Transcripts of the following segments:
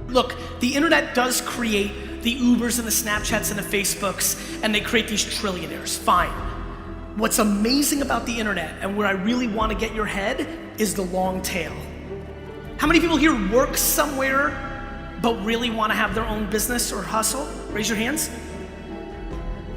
Look, the internet does create the Ubers and the Snapchats and the Facebooks, and they create these trillionaires, fine. What's amazing about the internet, and where I really want to get your head, is the long tail. How many people here work somewhere but really want to have their own business or hustle? Raise your hands.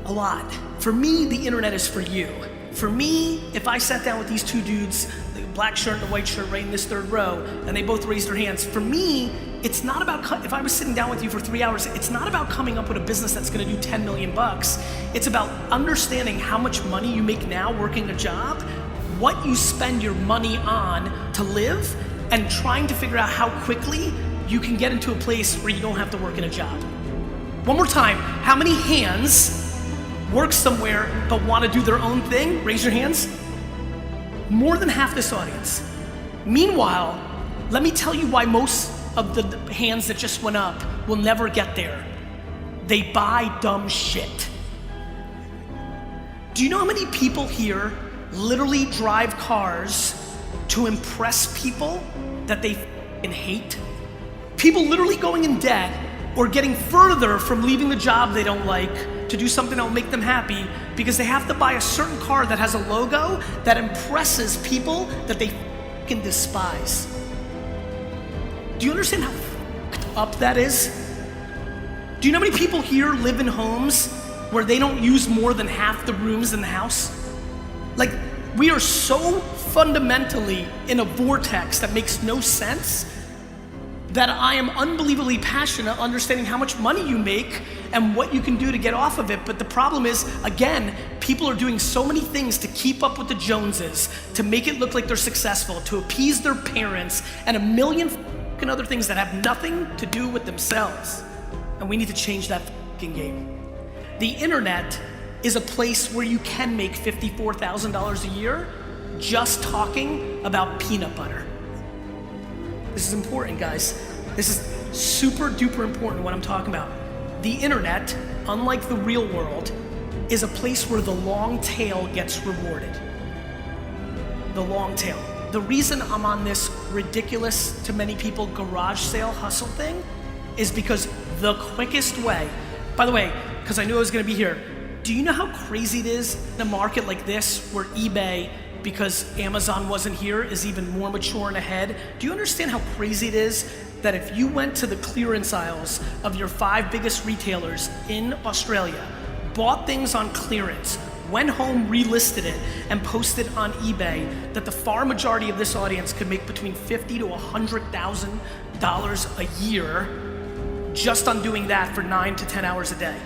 A lot. For me, the internet is for you. For me, if I sat down with these two dudes, the black shirt and the white shirt right in this third row, and they both raised their hands, for me, it's not about, if I was sitting down with you for 3 hours, it's not about coming up with a business that's gonna do 10 million bucks. It's about understanding how much money you make now working a job, what you spend your money on to live, and trying to figure out how quickly you can get into a place where you don't have to work in a job. One more time, how many hands work somewhere but want to do their own thing? Raise your hands. More than half this audience. Meanwhile, let me tell you why most of the hands that just went up will never get there. They buy dumb shit. Do you know how many people here literally drive cars to impress people that they f***ing hate? People literally going in debt or getting further from leaving the job they don't like to do something that will make them happy because they have to buy a certain car that has a logo that impresses people that they f***ing despise. Do you understand how f***ed up that is? Do you know how many people here live in homes where they don't use more than half the rooms in the house? Like, we are so fundamentally in a vortex that makes no sense that I am unbelievably passionate understanding how much money you make and what you can do to get off of it. But the problem is, again, people are doing so many things to keep up with the Joneses, to make it look like they're successful, to appease their parents, and a million fucking other things that have nothing to do with themselves. And we need to change that fucking game. The internet is a place where you can make $54,000 a year just talking about peanut butter. This is important, guys. This is super duper important what I'm talking about. The internet, unlike the real world, is a place where the long tail gets rewarded. The long tail. The reason I'm on this ridiculous, to many people, garage sale hustle thing is because the quickest way, by the way, because I knew I was gonna be here, do you know how crazy it is in a market like this where eBay, because Amazon wasn't here, is even more mature and ahead? Do you understand how crazy it is that if you went to the clearance aisles of your 5 biggest retailers in Australia, bought things on clearance, went home, relisted it, and posted on eBay, that the far majority of this audience could make between $50,000 to $100,000 a year just on doing that for 9 to 10 hours a day?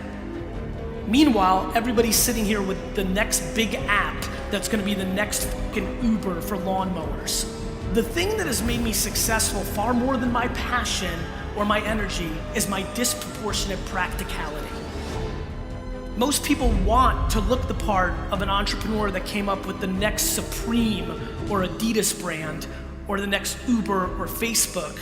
Meanwhile, everybody's sitting here with the next big app that's gonna be the next fucking Uber for lawnmowers. The thing that has made me successful far more than my passion or my energy is my disproportionate practicality. Most people want to look the part of an entrepreneur that came up with the next Supreme or Adidas brand or the next Uber or Facebook,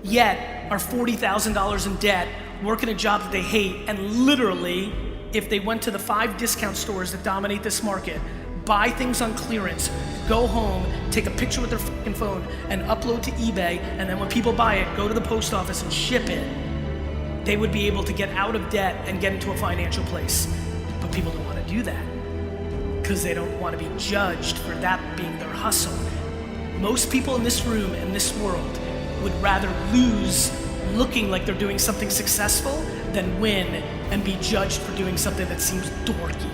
yet are $40,000 in debt, working a job that they hate, and literally, if they went to the 5 discount stores that dominate this market, buy things on clearance, go home, take a picture with their fucking phone, and upload to eBay, and then when people buy it, go to the post office and ship it, they would be able to get out of debt and get into a financial place. But people don't want to do that because they don't want to be judged for that being their hustle. Most people in this room, in this world, would rather lose looking like they're doing something successful than win and be judged for doing something that seems dorky.